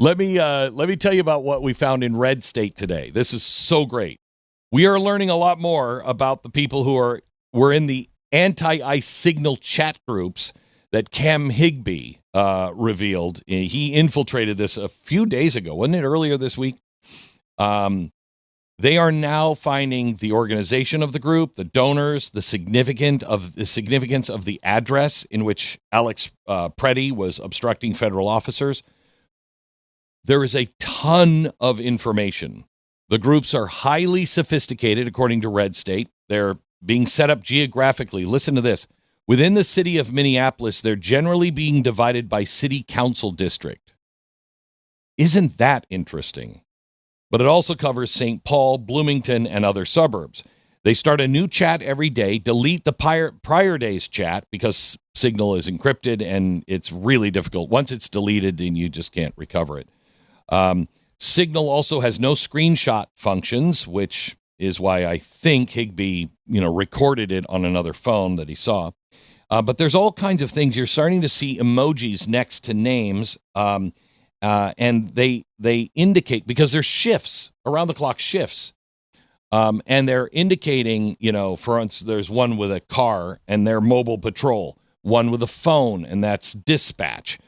Let me tell you about what we found in Red State today. This is so great. We are learning a lot more about the people who were in the Antic-IC signal chat groups that Cam Higby revealed. He infiltrated this a few days ago, wasn't it earlier this week? They are now finding the organization of the group, the donors, the significance of the address in which Alex Preddy was obstructing federal officers. There is a ton of information. The groups are highly sophisticated, according to Red State. They're being set up geographically. Listen to this. Within the city of Minneapolis, they're generally being divided by city council district. Isn't that interesting? But it also covers St. Paul, Bloomington, and other suburbs. They start a new chat every day, delete the prior day's chat because Signal is encrypted and it's really difficult. Once it's deleted, then you just can't recover it. Signal also has no screenshot functions, which is why I think Higby, recorded it on another phone that he saw. But there's all kinds of things. You're starting to see emojis next to names, and they indicate, because there's shifts, around-the-clock shifts, and they're indicating, for instance, there's one with a car, and they're mobile patrol, one with a phone, and that's dispatch.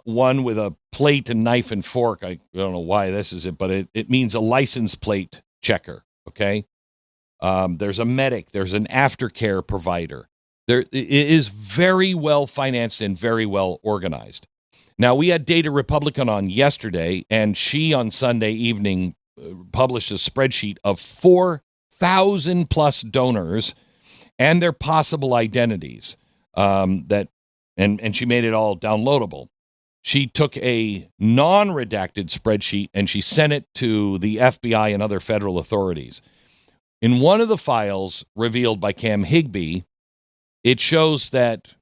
One with a plate and knife and fork. I don't know why this is it, but it means a license plate checker, okay? There's a medic. There's an aftercare provider. It is very well financed and very well organized. Now, we had Data Republican on yesterday, and she on Sunday evening published a spreadsheet of 4,000-plus donors and their possible identities and she made it all downloadable. She took a non-redacted spreadsheet and she sent it to the FBI and other federal authorities. In one of the files revealed by Cam Higby, it shows that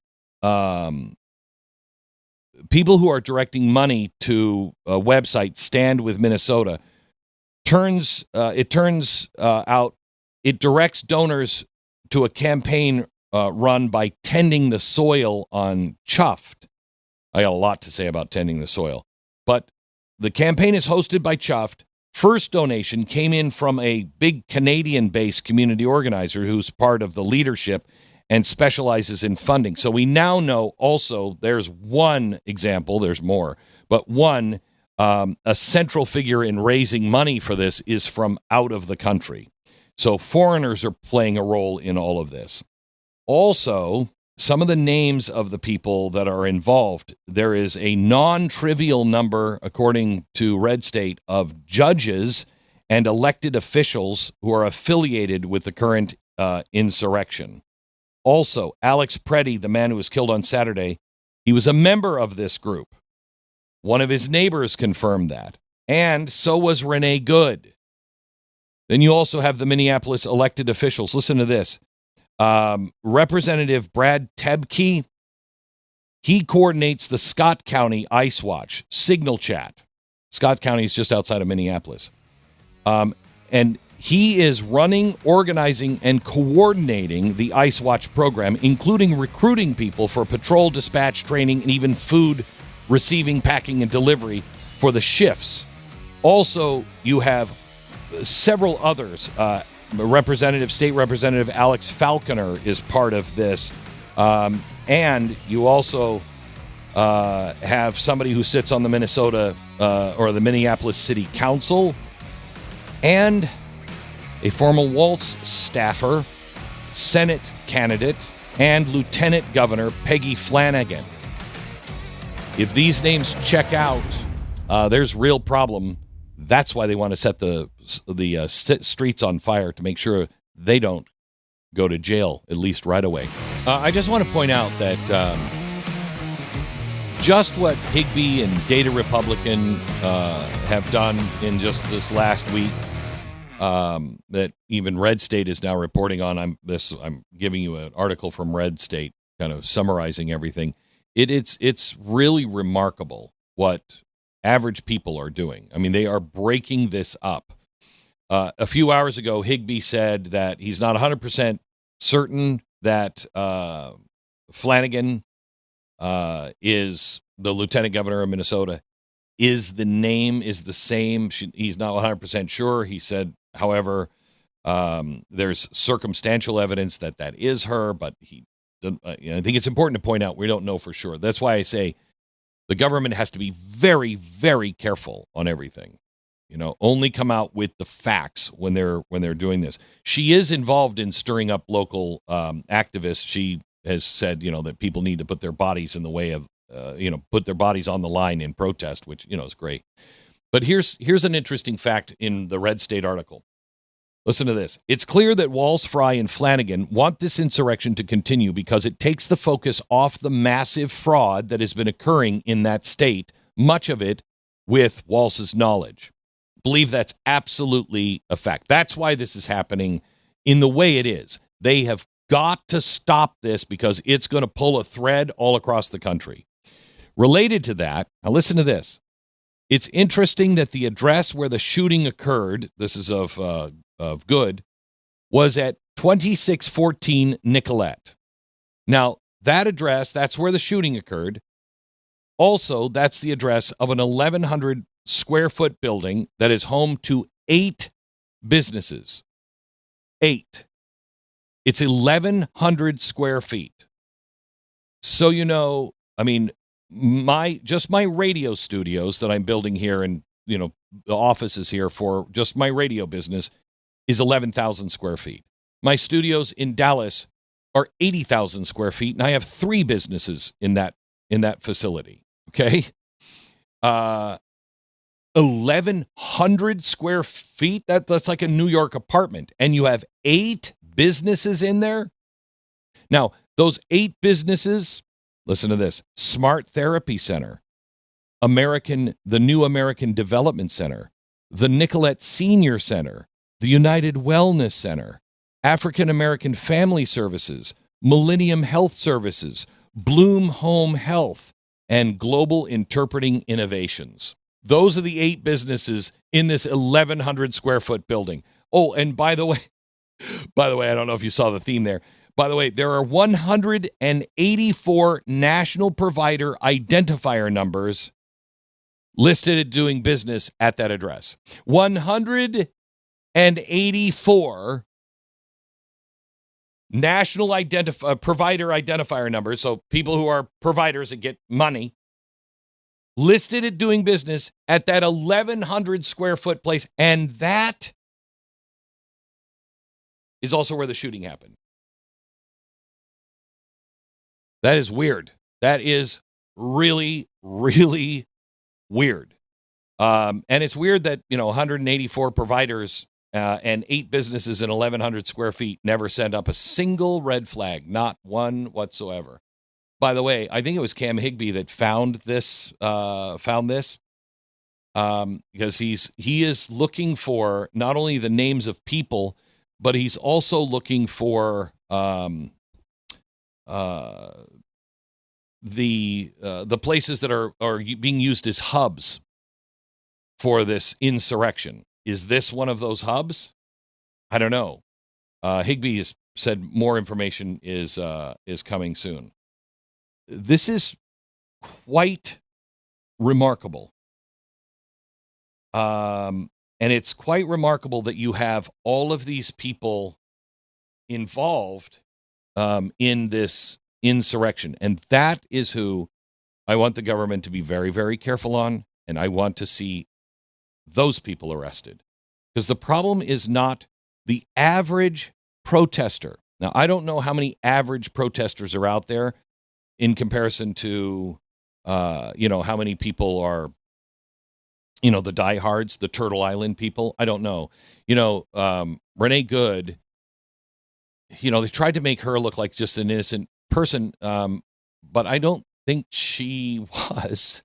people who are directing money to a website, Stand With Minnesota, it directs donors to a campaign run by Tending the Soil on Chuffed. I got a lot to say about Tending the Soil. But the campaign is hosted by Chuffed. First donation came in from a big Canadian-based community organizer who's part of the leadership and specializes in funding. So we now know also there's one example, there's more, but one, a central figure in raising money for this is from out of the country. So foreigners are playing a role in all of this. Also, some of the names of the people that are involved, there is a non-trivial number, according to Red State, of judges and elected officials who are affiliated with the current insurrection. Also, Alex Preddy, the man who was killed on Saturday, he was a member of this group. One of his neighbors confirmed that. And so was Renee Good. Then you also have the Minneapolis elected officials. Listen to this. Representative Brad Tebke, he coordinates the Scott County Ice Watch Signal Chat. Scott County is just outside of Minneapolis. And he is running, organizing, and coordinating the Ice Watch program, including recruiting people for patrol dispatch training and even food receiving, packing, and delivery for the shifts. Also, you have several others. State Representative Alex Falconer is part of this. And you also have somebody who sits on the Minnesota or the Minneapolis City Council and a former Waltz staffer, Senate candidate, and Lieutenant Governor Peggy Flanagan. If these names check out, there's real problem. That's why they want to set the streets on fire to make sure they don't go to jail, at least right away. I just want to point out that just what Higby and Data Republican have done in just this last week, that even Red State is now reporting on. I'm giving you an article from Red State, kind of summarizing everything. It's really remarkable what average people are doing. I mean, they are breaking this up. A few hours ago, Higby said that he's not 100% certain that Flanagan is the lieutenant governor of Minnesota. Is the name is the same? He's not 100% sure. He said, however, there's circumstantial evidence that is her, but I think it's important to point out we don't know for sure. That's why I say the government has to be very, very careful on everything. Only come out with the facts when they're doing this. She is involved in stirring up local activists. She has said, that people need to put their bodies in the way of, put their bodies on the line in protest, which, is great. But here's an interesting fact in the Red State article. Listen to this. It's clear that Walls, Fry, and Flanagan want this insurrection to continue because it takes the focus off the massive fraud that has been occurring in that state, much of it with Walz's knowledge. Believe that's absolutely a fact. That's why this is happening in the way it is. They have got to stop this because it's going to pull a thread all across the country. Related to that, now listen to this. It's interesting that the address where the shooting occurred, this is of Good, was at 2614 Nicollet. Now, that address, that's where the shooting occurred. Also, that's the address of an 1,100 square foot building that is home to 8 businesses. 8. It's 1,100 square feet. So, my radio studios that I'm building here and, the offices here for just my radio business is 11,000 square feet. My studios in Dallas are 80,000 square feet, and I have 3 businesses in that facility. Okay? 1,100 square feet? That's like a New York apartment, and you have 8 businesses in there? Now, those 8 businesses, listen to this: Smart Therapy Center, the New American Development Center, the Nicollet Senior Center, the United Wellness Center, African American Family Services, Millennium Health Services, Bloom Home Health, and Global Interpreting Innovations. Those are the 8 businesses in this 1,100 square foot building. Oh, and by the way, I don't know if you saw the theme there. By the way, there are 184 national provider identifier numbers listed at doing business at that address. 184 national provider identifier numbers, so people who are providers that get money, listed at doing business at that 1,100 square foot place. And that is also where the shooting happened. That is weird. That is really, really weird. And it's weird that, 184 providers and 8 businesses in 1,100 square feet never sent up a single red flag, not one whatsoever. By the way, I think it was Cam Higby that found this, because he is looking for not only the names of people, but he's also looking for the places that are being used as hubs for this insurrection. Is this one of those hubs? I don't know. Higby has said more information is coming soon. This is quite remarkable. And it's quite remarkable that you have all of these people involved in this insurrection. And that is who I want the government to be very, very careful on. And I want to see those people arrested. Because the problem is not the average protester. Now, I don't know how many average protesters are out there in comparison to, how many people are, the diehards, the Turtle Island people. I don't know. Renee Good, they tried to make her look like just an innocent person, but I don't think she was.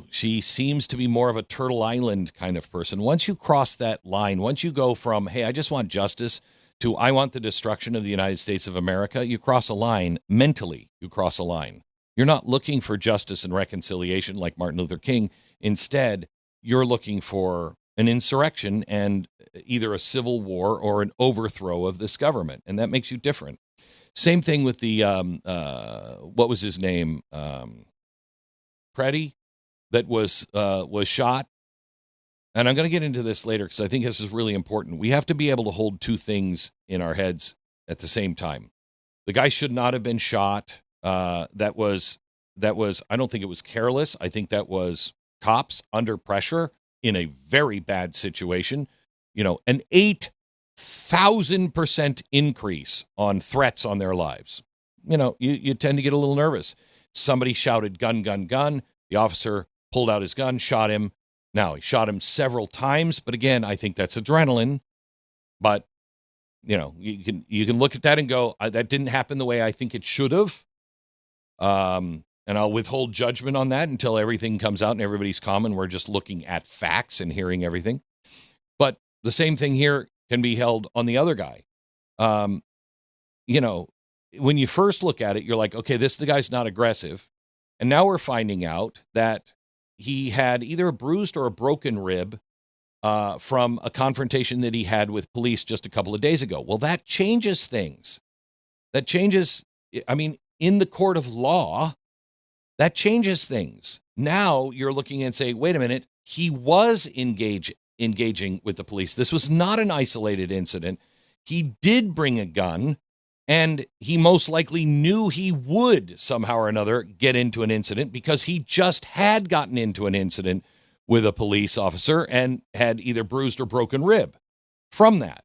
She seems to be more of a Turtle Island kind of person. Once you cross that line, once you go from, hey, I just want justice, to I want the destruction of the United States of America, you cross a line. Mentally, you cross a line. You're not looking for justice and reconciliation like Martin Luther King. Instead, you're looking for an insurrection and either a civil war or an overthrow of this government. And that makes you different. Same thing with the, what was his name? Preddy? that was shot. And I'm going to get into this later because I think this is really important. We have to be able to hold two things in our heads at the same time. The guy should not have been shot. That was. I don't think it was careless. I think that was cops under pressure in a very bad situation. An 8,000% increase on threats on their lives. You tend to get a little nervous. Somebody shouted, "Gun, gun, gun." The officer pulled out his gun, shot him. Now, he shot him several times, but again, I think that's adrenaline. But, you can look at that and go, that didn't happen the way I think it should have. And I'll withhold judgment on that until everything comes out and everybody's calm and we're just looking at facts and hearing everything. But the same thing here can be held on the other guy. When you first look at it, you're like, okay, the guy's not aggressive. And now we're finding out that he had either a bruised or a broken rib from a confrontation that he had with police just a couple of days ago. Well, that changes things. In the court of law, that changes things. Now you're looking and say, wait a minute, he was engaging with the police. This was not an isolated incident. He did bring a gun, and he most likely knew he would somehow or another get into an incident because he just had gotten into an incident with a police officer and had either bruised or broken rib from that.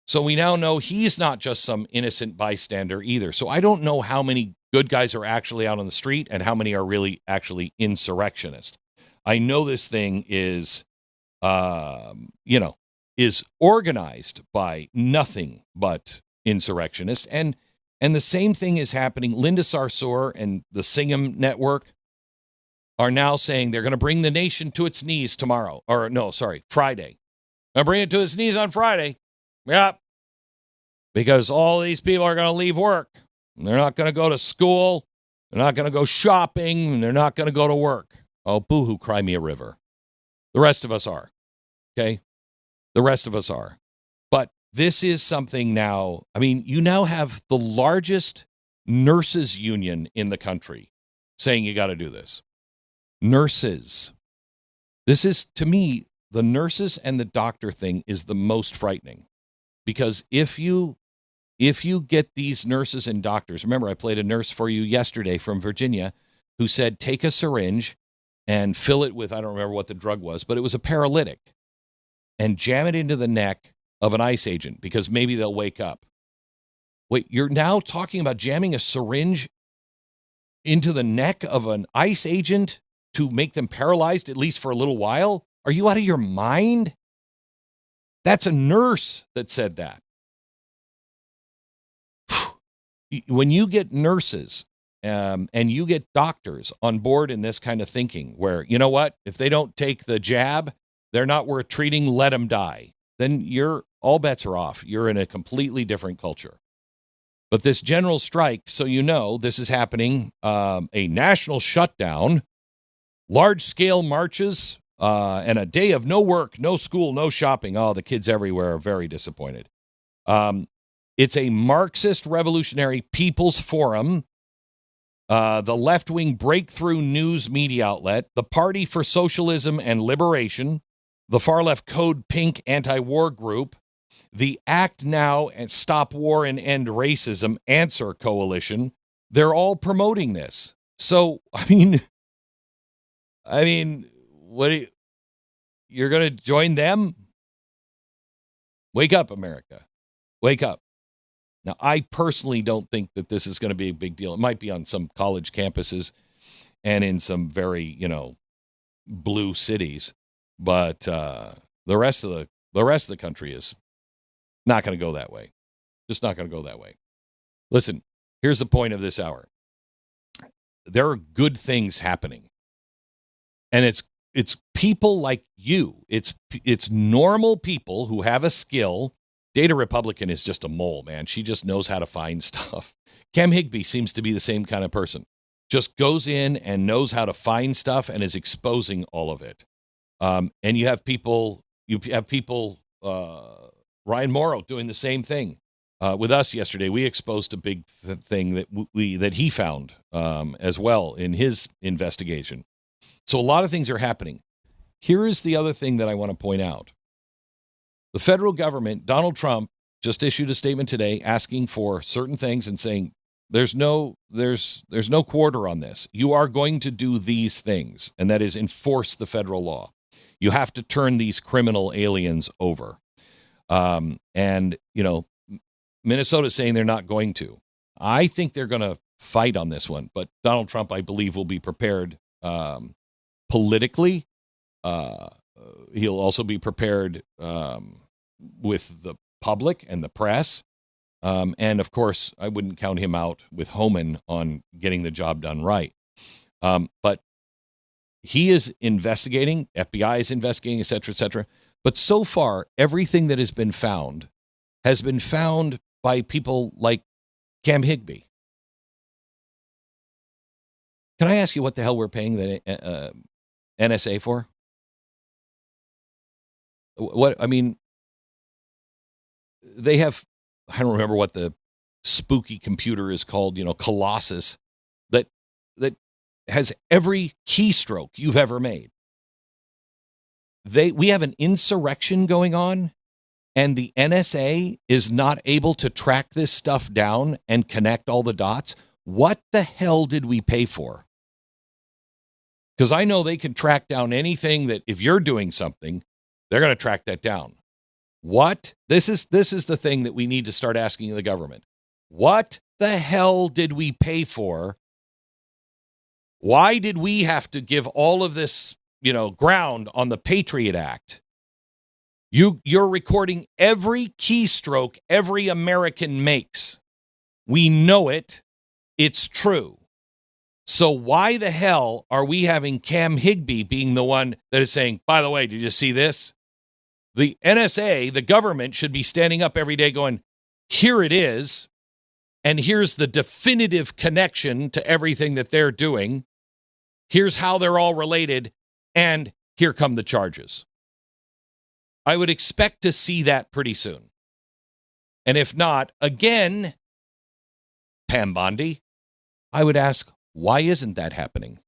So we now know he's not just some innocent bystander either. So I don't know how many good guys are actually out on the street and how many are really actually insurrectionists. I know this thing is organized by nothing but insurrectionists. And the same thing is happening. Linda Sarsour and the Singham Network are now saying they're going to bring the nation to its knees tomorrow. Friday. They'll bring it to its knees on Friday. Yep. Because all these people are going to leave work. They're not going to go to school. They're not going to go shopping. And they're not going to go to work. Oh, boo-hoo, cry me a river. The rest of us are. Okay? The rest of us are. But this is something now. You now have the largest nurses union in the country saying you got to do this. Nurses. This is, to me, the nurses and the doctor thing is the most frightening. Because if you get these nurses and doctors, remember I played a nurse for you yesterday from Virginia who said, take a syringe and fill it with, I don't remember what the drug was, but it was a paralytic, and jam it into the neck of an ICE agent because maybe they'll wake up. Wait, you're now talking about jamming a syringe into the neck of an ICE agent to make them paralyzed, at least for a little while? Are you out of your mind? That's a nurse that said that. When you get nurses and you get doctors on board in this kind of thinking where, you know what, if they don't take the jab, they're not worth treating, let them die, then all bets are off. You're in a completely different culture. But this general strike, so you know, this is happening, a national shutdown, large-scale marches, and a day of no work, no school, no shopping. Oh, the kids everywhere are very disappointed. It's a Marxist Revolutionary People's Forum, the left-wing breakthrough news media outlet, the Party for Socialism and Liberation, the far-left Code Pink anti-war group, the Act Now and Stop War and End Racism Answer Coalition. They're all promoting this. So, you're going to join them? Wake up, America. Wake up. Now, I personally don't think that this is going to be a big deal. It might be on some college campuses and in some very, blue cities, but the rest of the country is not going to go that way. Just not going to go that way. Listen, here's the point of this hour. There are good things happening. And it's people like you. It's normal people who have a skill. Data Republican is just a mole, man. She just knows how to find stuff. Cam Higby seems to be the same kind of person. Just goes in and knows how to find stuff and is exposing all of it. And you have people, Ryan Morrow doing the same thing. With us yesterday, we exposed a big thing that he found as well in his investigation. So a lot of things are happening. Here is the other thing that I want to point out. The federal government, Donald Trump, just issued a statement today asking for certain things and saying there's no quarter on this. You are going to do these things, and that is enforce the federal law. You have to turn these criminal aliens over. And, Minnesota's saying they're not going to. I think they're going to fight on this one, but Donald Trump, I believe, will be prepared politically. He'll also be prepared with the public and the press. And, of course, I wouldn't count him out with Homan on getting the job done right. But he is investigating, FBI is investigating, et cetera, et cetera. But so far, everything that has been found by people like Cam Higby. Can I ask you what the hell we're paying the NSA for? They have, I don't remember what the spooky computer is called, Colossus, that has every keystroke you've ever made. We have an insurrection going on, and the NSA is not able to track this stuff down and connect all the dots. What the hell did we pay for? Because I know they can track down anything that if you're doing something, they're going to track that down. What? This is the thing that we need to start asking the government. What the hell did we pay for? Why did we have to give all of this, ground on the Patriot Act? You're recording every keystroke every American makes. We know it. It's true. So why the hell are we having Cam Higby being the one that is saying, by the way, did you see this? The NSA, the government, should be standing up every day going, here it is, and here's the definitive connection to everything that they're doing. Here's how they're all related, and here come the charges. I would expect to see that pretty soon. And if not, again, Pam Bondi, I would ask, why isn't that happening?